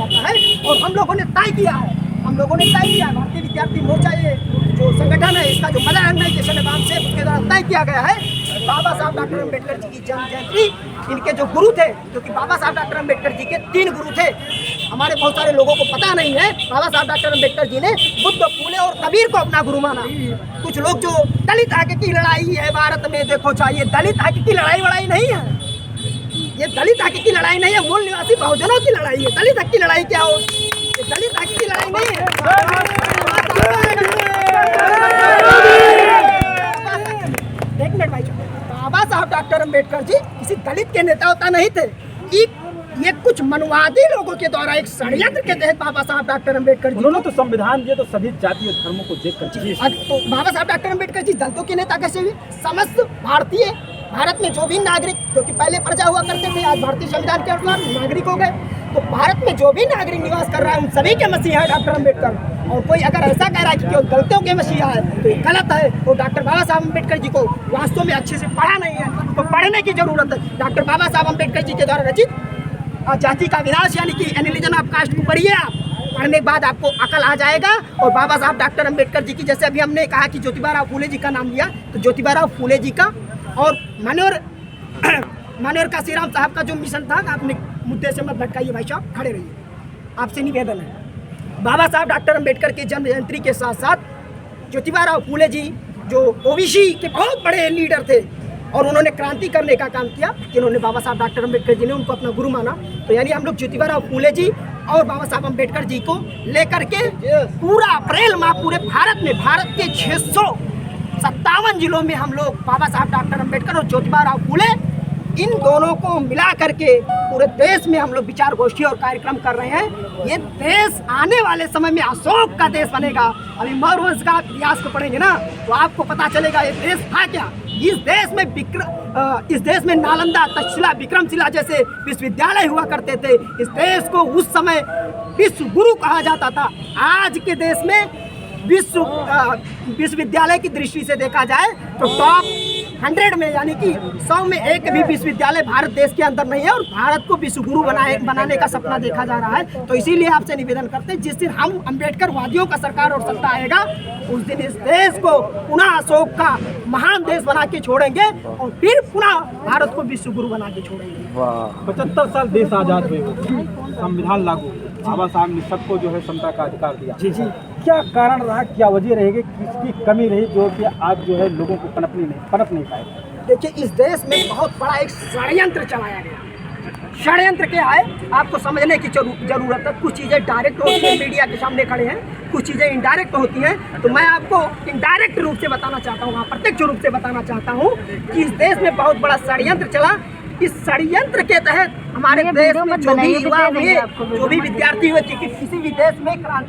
जाता है। और हम लोगों ने तय किया है, भारतीय विद्यार्थी मोर्चा ये जो संगठन है, इसका जो मॉडर्नाइजेशन है से उसके द्वारा तय किया गया है, बाबा साहब डॉक्टर अम्बेडकर जी की जन्म जयंती, इनके जो गुरु थे, क्योंकि बाबा साहब डॉक्टर अम्बेडकर जी के 3 गुरु थे, हमारे बहुत सारे लोगों को पता नहीं है। बाबा साहब डॉक्टर अम्बेडकर जी ने बुद्ध, फूले और कबीर को अपना गुरु माना। कुछ लोग जो दलित हक की लड़ाई है भारत में, देखो चाहिए, दलित हक की लड़ाई नहीं है, ये दलित हक की लड़ाई नहीं है, मूल निवासी बहुजनों की लड़ाई है। दलित हक की लड़ाई क्या हो, ये दलित हक की लड़ाई नहीं है। एक मिनट भाई, बाबा साहब डॉक्टर अम्बेडकर जी किसी दलित के नेता होता नहीं थे। ये कुछ मनवादी लोगों के द्वारा एक षड्यंत्र के तहत बाबा साहब डॉक्टर अम्बेडकर जी, उन्होंने तो संविधान दिया, तो सभी जाति और धर्मों को देखकर तो बाबा साहब डॉक्टर अम्बेडकर जी दलितों के नेता कैसे हुए? समस्त भारतीय, भारत में जो भी नागरिक, जो कि पहले प्रजा हुआ करते थे, आज भारतीय संविधान के अनुसार नागरिक हो गए, तो भारत में जो भी नागरिक निवास कर रहा है उन सभी के मसीहा है डॉक्टर अम्बेडकर। और कोई अगर ऐसा कह रहा है कि केवल दलितों के मसीहा है तो ये गलत है। और डॉक्टर बाबा साहब अम्बेडकर जी को वास्तव में अच्छे से पढ़ा नहीं है, तो पढ़ने की जरूरत है। डॉक्टर बाबा साहब अम्बेडकर जी के द्वारा रचित जाति का विनाश यानी कि एनिलिजन ऑफ कास्ट को पढ़िए आप, पढ़ने के बाद आपको अकल आ जाएगा। और बाबा साहब डॉक्टर अम्बेडकर जी की, जैसे अभी हमने कहा कि ज्योतिबा राव फूले जी का नाम लिया, तो ज्योतिबा राव फूले जी का और मान्यवर काशीराम साहब का जो मिशन था, आपने मुद्दे से मत भटकाइए भाई साहब, खड़े रहिए, आपसे निवेदन है। बाबा साहब डॉक्टर अम्बेडकर की जन्म जयंती के साथ साथ ज्योतिबा राव फूले जी जो ओबीसी के बहुत बड़े लीडर थे और उन्होंने क्रांति करने का काम किया, जिन्होंने बाबा साहब डॉक्टर अम्बेडकर जी ने उनको अपना गुरु माना। तो यानी हम लोग ज्योतिबा राव फूले जी और बाबा साहब अम्बेडकर जी को लेकर के पूरा अप्रैल माह पूरे भारत में, भारत के 657 जिलों में हम लोग बाबा साहब डॉक्टर अम्बेडकर और ज्योतिबा राव फूले, इन दोनों को मिला करके पूरे देश में हम लोग विचार गोष्ठी और कार्यक्रम कर रहे हैं। ये देश आने वाले समय में अशोक का देश बनेगा। अभी मौर्य वंश का इतिहास को पढ़ेंगे ना, तो आपको पता चलेगा ये देश था क्या। इस देश में नालंदा, तक्षशिला, विक्रमशिला जैसे विश्वविद्यालय हुआ करते थे। इस देश को उस समय विश्व गुरु कहा जाता था। आज के देश में विश्वविद्यालय की दृष्टि से देखा जाए तो टॉप 100 में, यानी कि 100 में एक भी विश्वविद्यालय भारत देश के अंदर नहीं है। और भारत को विश्व गुरु बनाने का सपना देखा जा रहा है। तो इसीलिए आपसे निवेदन करते हैं, जिस दिन हम अम्बेडकर वादियों का सरकार और सत्ता आएगा, उस दिन इस देश को पुनः अशोक का महान देश बना के छोड़ेंगे और फिर पुनः भारत को विश्व गुरु बना के छोड़ेंगे। 75 साल देश आजाद हुए, संविधान लागू, बाबा साहब ने सबको जो है समता का अधिकार दिया। जी जी, क्या कारण रहा, क्या वजह रहेगी, किसकी कमी रही जो कि आज जो है लोगों को पनप नहीं पाए? देखिए, इस देश में बहुत बड़ा एक षड्यंत्र चलाया गया। षड्यंत्र क्या है आपको समझने की जरूरत है। कुछ चीज़ें डायरेक्ट होती हैं, मीडिया के सामने खड़े हैं, कुछ चीज़ें इनडायरेक्ट होती हैं। तो मैं आपको इनडायरेक्ट रूप से बताना चाहता हूँ, अप्रत्यक्ष रूप से बताना चाहता हूँ कि इस देश में बहुत बड़ा षड्यंत्र चला। इस षड्यंत्र के तहत हमारे देश में जो भी युवा हुए, जो भी विद्यार्थी हुए, किसी भी देश में क्रांति